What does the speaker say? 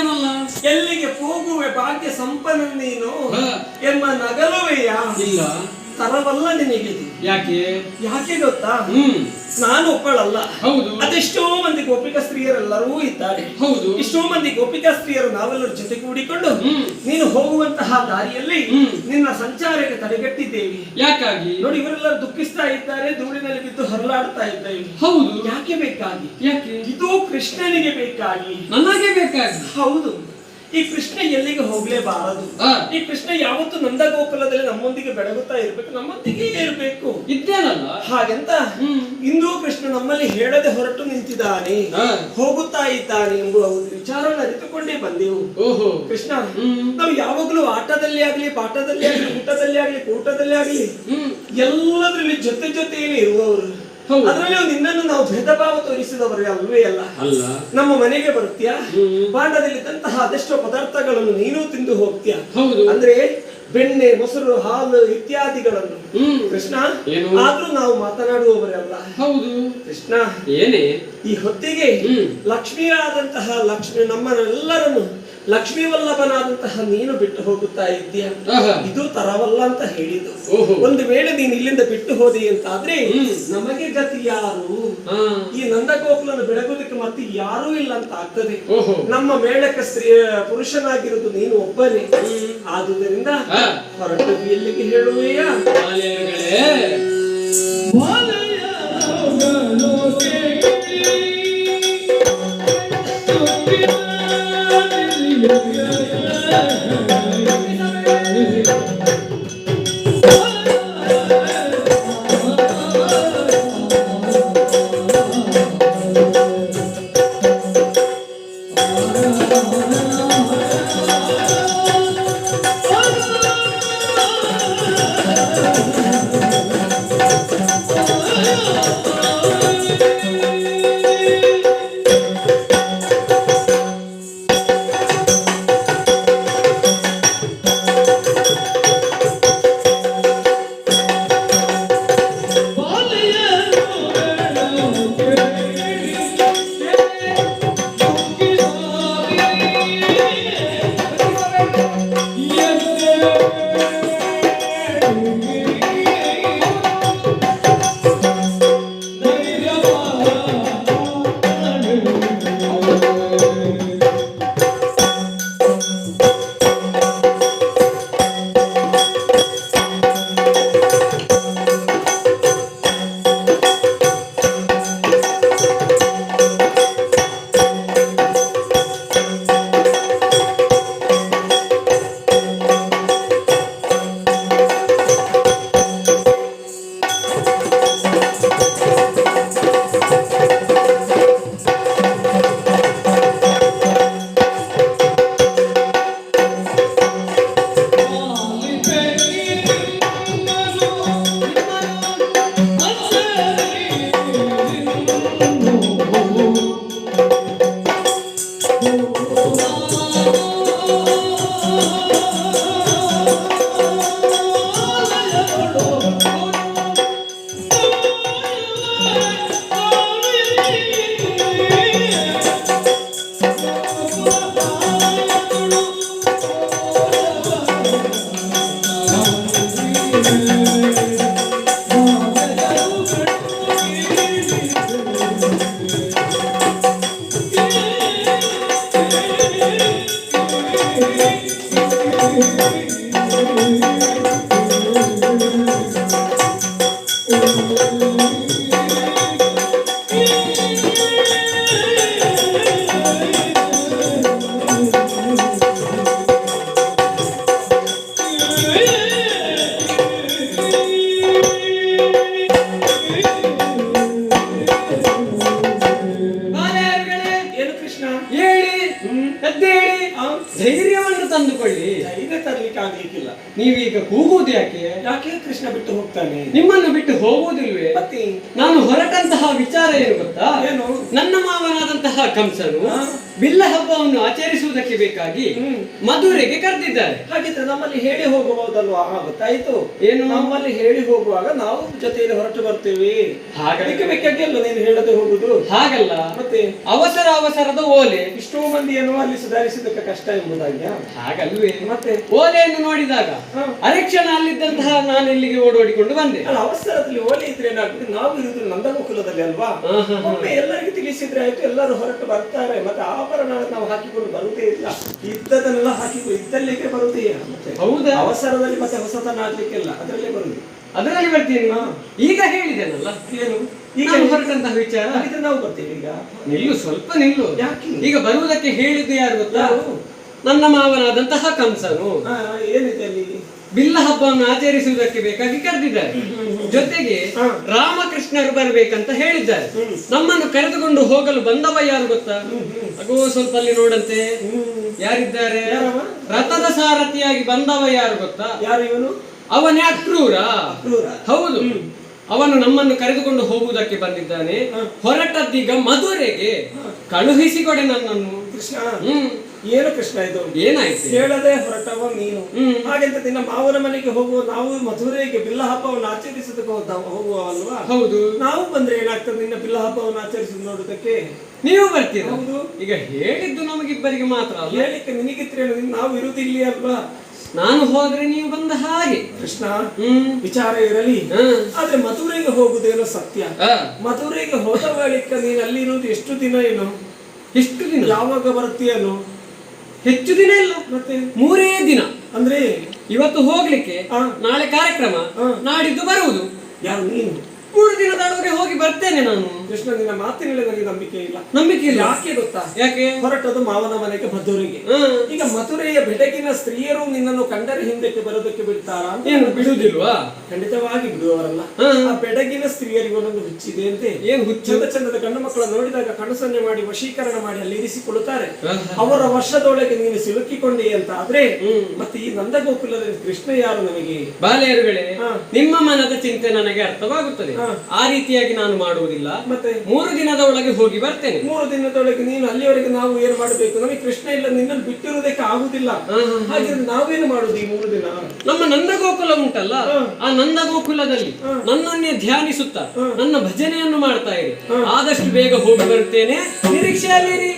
ಇದ್ದೇನಲ್ಲ. ಎಲ್ಲಿಗೆ ಹೋಗುವೆ ಭಾಗ್ಯ ಸಂಪನ್ನ ನೀನು ಎಂಬ ನಗಲುವೆಯ ಇಲ್ಲ, ತರವಲ್ಲ ನಿನಗೆ. ಯಾಕೆ? ಯಾಕೆ ಗೊತ್ತಾ? ನಾನು ಒಬ್ಬಳಲ್ಲ, ಹೌದು. ಅದೆಷ್ಟೋ ಮಂದಿ ಗೋಪಿಕಾ ಸ್ತ್ರೀಯರೆಲ್ಲರೂ ಇದ್ದಾರೆ. ಹೌದು. ಎಷ್ಟೋ ಮಂದಿ ಗೋಪಿಕಾ ಸ್ತ್ರೀಯರು ನಾವೆಲ್ಲರೂ ಜೊತೆಗೂಡಿಕೊಂಡು ನೀನು ಹೋಗುವಂತಹ ದಾರಿಯಲ್ಲಿ ನಿನ್ನ ಸಂಚಾರಕ್ಕೆ ತಡೆಗಟ್ಟಿದ್ದೇವೆ. ಯಾಕಾಗಿ? ನೋಡಿ, ಇವರೆಲ್ಲರೂ ದುಃಖಿಸ್ತಾ ಇದ್ದಾರೆ, ಧೂಳಿನಲ್ಲಿ ಬಿದ್ದು ಹೊರಲಾಡ್ತಾ ಇದ್ದೇವೆ. ಹೌದು. ಯಾಕೆ ಬೇಕಾಗಿ? ಯಾಕೆ? ಇದು ಕೃಷ್ಣನಿಗೆ ಬೇಕಾಗಿ, ನನಗೆ ಬೇಕಾಗಿ. ಹೌದು. ಈ ಕೃಷ್ಣ ಎಲ್ಲಿಗೆ ಹೋಗ್ಲೇಬಾರದು. ಈ ಕೃಷ್ಣ ಯಾವತ್ತು ನಂದ ಗೋಕುಲದಲ್ಲಿ ನಮ್ಮೊಂದಿಗೆ ಬೆಳಗುತ್ತಾ ಇರ್ಬೇಕು, ನಮ್ಮೊಂದಿಗೆ ಇರಬೇಕು. ಇದ್ದೇನಲ್ಲ. ಹಾಗೆಂತ ಇಂದು ಕೃಷ್ಣ ನಮ್ಮಲ್ಲಿ ಹೇಳದೆ ಹೊರಟು ನಿಂತಿದ್ದಾನೆ, ಹೋಗುತ್ತಾ ಇದ್ದಾನೆ ಎಂಬುವ ವಿಚಾರವನ್ನು ಅರಿತುಕೊಂಡೇ ಬಂದೆವು. ಓಹೋ ಕೃಷ್ಣ, ನಾವು ಯಾವಾಗಲೂ ಆಟದಲ್ಲಿ ಆಗ್ಲಿ, ಪಾಠದಲ್ಲಿ ಆಗ್ಲಿ, ಊಟದಲ್ಲಿ ಆಗ್ಲಿ, ಕೂಟದಲ್ಲಿ ಆಗ್ಲಿ, ಎಲ್ಲದರಲ್ಲಿ ಜೊತೆ ಜೊತೆಯಲ್ಲಿ ಇರುವವರು. ಅದರಲ್ಲಿ ನಿನ್ನನ್ನು ನಾವು ಭೇದ ಭಾವ ತೋರಿಸಿದವರು ಅಲ್ವೇ ಅಲ್ಲ. ನಮ್ಮ ಮನೆಗೆ ಬರ್ತೀಯಾ, ಬಾಂಡದಲ್ಲಿದ್ದಂತಹ ಅದೆಷ್ಟೋ ಪದಾರ್ಥಗಳನ್ನು ನೀನು ತಿಂದು ಹೋಗ್ತೀಯ. ಅಂದ್ರೆ ಬೆಣ್ಣೆ, ಮೊಸರು, ಹಾಲು ಇತ್ಯಾದಿಗಳನ್ನು. ಕೃಷ್ಣ, ಆದ್ರೂ ನಾವು ಮಾತನಾಡುವವರಲ್ಲ. ಹೌದು ಕೃಷ್ಣ. ಏನೇ ಈ ಹೊತ್ತಿಗೆ ಲಕ್ಷ್ಮಿಯಾದಂತಹ ಲಕ್ಷ್ಮಿ ನಮ್ಮನ್ನೆಲ್ಲರನ್ನು ಲಕ್ಷ್ಮೀ ವಲ್ಲಭನಾದಂತಹ ನೀನು ಬಿಟ್ಟು ಹೋಗುತ್ತಾ ಇದ್ದೀಯ. ಇದು ತರವಲ್ಲ ಅಂತ ಹೇಳಿದ್ದು. ಒಂದು ವೇಳೆ ನೀನು ಇಲ್ಲಿಂದ ಬಿಟ್ಟು ಹೋದಿ ಅಂತಾದ್ರೆ ನಮಗೆ ಗತಿ ಯಾರು? ಈ ನಂದಗೋಕುಲನ್ನು ಬೆಳಗುವುದಕ್ಕೆ ಮತ್ತೆ ಯಾರೂ ಇಲ್ಲ ಅಂತ ಆಗ್ತದೆ. ನಮ್ಮ ಮೇಳಕ್ಕೆ ಪುರುಷನಾಗಿರುವುದು ನೀನು ಒಬ್ಬನೇ. ಆದುದರಿಂದ ಹೊರಟು ಎಲ್ಲಿಗೆ ಹೇಳುವೆಯಾ? ತಂದುಕೊಳ್ಳಿ. ಧೈರ್ಯ ತರ್ಲಿಕ್ಕೆ ಆಗ್ಲಿಕ್ಕಿಲ್ಲ. ನೀವೀಗ ಕೂಗುವುದು ಯಾಕೆ? ಯಾಕೆ ಕೃಷ್ಣ ಬಿಟ್ಟು ಹೋಗ್ತಾನೆ? ನಿಮ್ಮನ್ನು ಬಿಟ್ಟು ಹೋಗುವುದಿಲ್ವೇ? ಮತ್ತೆ ನಾನು ಹೊರಟಂತಹ ವಿಚಾರ ಏನು ಗೊತ್ತಾ? ಏನು? ನನ್ನ ಮಾವನಾದಂತಹ ಕಂಸನು ಬಿಲ್ಲ ಹಬ್ಬವನ್ನು ಆಚರಿಸುವುದಕ್ಕೆ ಬೇಕಾಗಿ ಮಧುರೆಗೆ ಕರೆದಿದ್ದಾರೆ. ಹಾಗಿದ್ರೆ ನಮ್ಮಲ್ಲಿ ಹೇಳಿ ಹೋಗಬಹುದಲ್ವಾ? ಗೊತ್ತಾಯ್ತು. ಏನು? ನಮ್ಮಲ್ಲಿ ಹೇಳಿ ಹೋಗುವಾಗ ನಾವು ಜೊತೆಯಲ್ಲಿ ಹೊರಟು ಬರ್ತೇವೆ. ಹಾಗೆ ಬೇಕಾಗಿ ಅಲ್ಲ ನೀನು ಹೇಳದೆ ಹೋಗುದು. ಹಾಗಲ್ಲ, ಮತ್ತೆ ಅವಸರದ ಓಲೆ. ಇಷ್ಟೋ ಮಂದಿಯನ್ನು ಅಲ್ಲಿ ಸುಧಾರಿಸಿದ್ದಕ್ಕೆ ಕಷ್ಟ ಎಂಬುದಾಗ್ಯ? ಹಾಗಲ್ವೇ? ಮತ್ತೆ ಓಲೆಯನ್ನು ನೋಡಿದಾಗ ಅರೆಕ್ಷಣ ಅಲ್ಲಿದ್ದಂತಹ ನಾನು ಇಲ್ಲಿಗೆ ಓಡೋಡಿಕೊಂಡು ಬಂದೆ. ಅಲ್ಲ, ಅವಸರದಲ್ಲಿ ಓಲೆ ಇದ್ರೆ ಏನಾಗ್ತದೆ? ನಾವು ಇರುವುದು ನಂದಗೋಕುಲದಲ್ಲಿ ಅಲ್ವಾ? ಒಮ್ಮೆ ಎಲ್ಲರಿಗೂ ತಿಳಿಸಿದ್ರೆ ಆಯ್ತು, ಎಲ್ಲರೂ ಹೊರಟು ಬರ್ತಾರೆ. ಮತ್ತೆ ಆಭರಣ ನಾವು ಹಾಕಿಕೊಂಡು ಬರುವುದೇ ಇಲ್ಲ. ಇದ್ದದನ್ನೆಲ್ಲ ಹಾಕಿಕೊಂಡು ಇದ್ದಲ್ಲಿಗೆ ಬರುವುದೇ. ಹೌದಾ? ಅವಸರದಲ್ಲಿ ಮತ್ತೆ ಹೊಸತನ ಆಗ್ಲಿಕ್ಕಿಲ್ಲ, ಅದರಲ್ಲೇ ಬರುದು. ಅದರಲ್ಲಿ ಬರ್ತೀನಿ. ಈಗ ಹೇಳಿದ್ದೇನಲ್ಲ ಏನು? ಈಗ ಹೊರಟಂತಹ ವಿಚಾರ. ನಾವು ಬರ್ತೀವಿ ಈಗ. ನಿಲ್ಲು, ಸ್ವಲ್ಪ ನಿಲ್ಲು. ಯಾಕೆ? ಈಗ ಬರುವುದಕ್ಕೆ ಹೇಳಿದ್ದು ಯಾರು ಗೊತ್ತಾ? ನನ್ನ ಮಾವನಾದಂತಹ ಕಂಸನು. ಏನಿದೆ ಅಲ್ಲಿ? ಬಿಲ್ಲ ಹಬ್ಬವನ್ನು ಆಚರಿಸುವುದಕ್ಕೆ ಬೇಕಾಗಿ ಕರೆದಿದ್ದಾರೆ. ಜೊತೆಗೆ ರಾಮಕೃಷ್ಣರು ಬರ್ಬೇಕಂತ ಹೇಳಿದ್ದಾರೆ. ನಮ್ಮನ್ನು ಕರೆದುಕೊಂಡು ಹೋಗಲು ಬಂದವ ಯಾರು ಗೊತ್ತಾ? ಅಗೋ ಸ್ವಲ್ಪ ಅಲ್ಲಿ ನೋಡಂತೆ ಯಾರಿದ್ದಾರೆ. ರಥದ ಸಾರಥಿಯಾಗಿ ಬಂದವ ಯಾರು ಗೊತ್ತಾ? ಯಾರು ಇವನು? ಅವನೇ ಅಕ್ರೂರ. ಹೌದು, ಅವನು ನಮ್ಮನ್ನು ಕರೆದುಕೊಂಡು ಹೋಗುವುದಕ್ಕೆ ಬಂದಿದ್ದಾನೆ. ಹೊರಟದ್ದೀಗ ಮಧುರೆಗೆ. ಕಳುಹಿಸಿಕೊಡೆ ನನ್ನನ್ನು. ಕೃಷ್ಣ, ಏನು ಕೃಷ್ಣ ಇದು? ಏನಾಯ್ತು? ಹೇಳದೆ ಹೊರಟವ ನೀನು. ಹಾಗೆಂತ ನಿನ್ನ ಮಾವನ ಮನೆಗೆ ಹೋಗುವ ನಾವು ಮಧುರೆಗೆ ಬಿಲ್ಲ ಹಬ್ಬವನ್ನು ಆಚರಿಸೋದಕ್ಕೆ ಹೋಗುವಲ್ವಾ? ಹೌದು. ನಾವು ಬಂದ್ರೆ ಏನಾಗ್ತದೆ ನಿನ್ನ ಬಿಲ್ಲ ಹಬ್ಬವನ್ನು ಆಚರಿಸುದು ನೋಡುದಕ್ಕೆ? ನೀವು ಬರ್ತೀರ? ಹೌದು. ಈಗ ಹೇಳಿದ್ದು ನಮಗಿಬ್ಬರಿಗೆ ಮಾತ್ರ ಅಲ್ಲ. ಹೇಳಿಕ್ಕೆ ನಿನಗಿದ್ರೆ ನಾವು ಇರುವುದಿಲ್ಲ ಅಲ್ವಾ? ನಾನು ಹೋದ್ರೆ ನೀವು ಬಂದ ಹಾಗೆ. ಕೃಷ್ಣ, ವಿಚಾರ ಇರಲಿ. ಆದ್ರೆ ಮಧುರೆಗೆ ಹೋಗುದೇನೋ ಸತ್ಯ. ಮಧುರೆಗೆ ಹೋದ ಬಳಿಕ ನೀನು ಅಲ್ಲಿ ಇರುವುದು ಎಷ್ಟು ದಿನ? ಏನು ಎಷ್ಟು ದಿನ? ಯಾವಾಗ ಬರ್ತೀಯನು? ಹೆಚ್ಚು ದಿನ ಇಲ್ಲ, ಮತ್ತೆ 3 ದಿನ. ಅಂದ್ರೆ ಇವತ್ತು ಹೋಗ್ಲಿಕ್ಕೆ, ನಾಳೆ ಕಾರ್ಯಕ್ರಮ, ನಾಡಿದ್ದು ಬರುವುದು. ಯಾರು ನೀನು? 3 ದಿನದೊಳಗೆ ಹೋಗಿ ಬರ್ತೇನೆ ನಾನು. ಕೃಷ್ಣ, ನಿನ್ನ ಮಾತಿನಲ್ಲಿ ನನಗೆ ನಂಬಿಕೆ ಇಲ್ಲ. ನಂಬಿಕೆ ಇಲ್ಲ. ಯಾಕೆ ಗೊತ್ತಾ? ಯಾಕೆ? ಹೊರಟದು ಮಾವನ ಮನೆಗೆ ಮಧುರೆಗೆ. ಈಗ ಮಧುರೆಯ ಬೆಡಗಿನ ಸ್ತ್ರೀಯರು ನಿನ್ನನ್ನು ಕಂಡರೆ ಹಿಂದಕ್ಕೆ ಬರೋದಕ್ಕೆ ಬಿಡ್ತಾರಾ? ಏನು ಬಿಡುವುದಿಲ್ವಾ? ಖಂಡಿತವಾಗಿ ಬಿಡುವವರಲ್ಲ. ಆ ಬೆಡಗಿನ ಸ್ತ್ರೀಯರಿಗೆ ಒಂದೊಂದು ಹುಚ್ಚಿದೆ ಅಂತೆ. ಏನು ಹುಚ್ಚು? ಚಂದ ಚಂದದ ಗಂಡು ಮಕ್ಕಳ ನೋಡಿದಾಗ ಕಣಸನ್ನೆ ಮಾಡಿ ವಶೀಕರಣ ಮಾಡಿ ಅಲ್ಲಿ ಇರಿಸಿಕೊಳ್ಳುತ್ತಾರೆ. ಅವರ ವರ್ಷದೊಳಗೆ ನೀನು ಸಿಲುಕಿಕೊಂಡೆ ಅಂತ ಆದ್ರೆ ಮತ್ತೆ ಈ ನಂದಗೋಕುಲದಲ್ಲಿ ಕೃಷ್ಣ ಯಾರು ನನಗೆ? ಬಾಲೆಯರುಗಳೇ, ನಿಮ್ಮ ಮನದ ಚಿಂತೆ ನನಗೆ ಅರ್ಥವಾಗುತ್ತದೆ. ಆ ರೀತಿಯಾಗಿ ನಾನು ಮಾಡುವುದಿಲ್ಲ. ಮತ್ತೆ 3 ದಿನದ ಒಳಗೆ ಹೋಗಿ ಬರ್ತೇನೆ. 3 ದಿನದೊಳಗೆ ನೀನು ಅಲ್ಲಿವರೆಗೆ ನಾವು ಏನು ಮಾಡಬೇಕು? ನಮಗೆ ಕೃಷ್ಣ ಇಲ್ಲ, ನಿನ್ನನ್ನು ಬಿಟ್ಟಿರುವುದಕ್ಕೆ ಆಗುದಿಲ್ಲ. ಹಾಗೆ ನಾವೇನು ಮಾಡುದು ಈ 3 ದಿನ? ನಮ್ಮ ನಂದಗೋಕುಲ ಉಂಟಲ್ಲ, ಆ ನಂದಗೋಕುಲದಲ್ಲಿ ನನ್ನನ್ನೇ ಧ್ಯಾನಿಸುತ್ತಾ ನನ್ನ ಭಜನೆಯನ್ನು ಮಾಡ್ತಾ ಇರಿ. ಆದಷ್ಟು ಬೇಗ ಹೋಗಿ ಬರುತ್ತೇನೆ, ನಿರೀಕ್ಷೆಯಲ್ಲಿರಿ.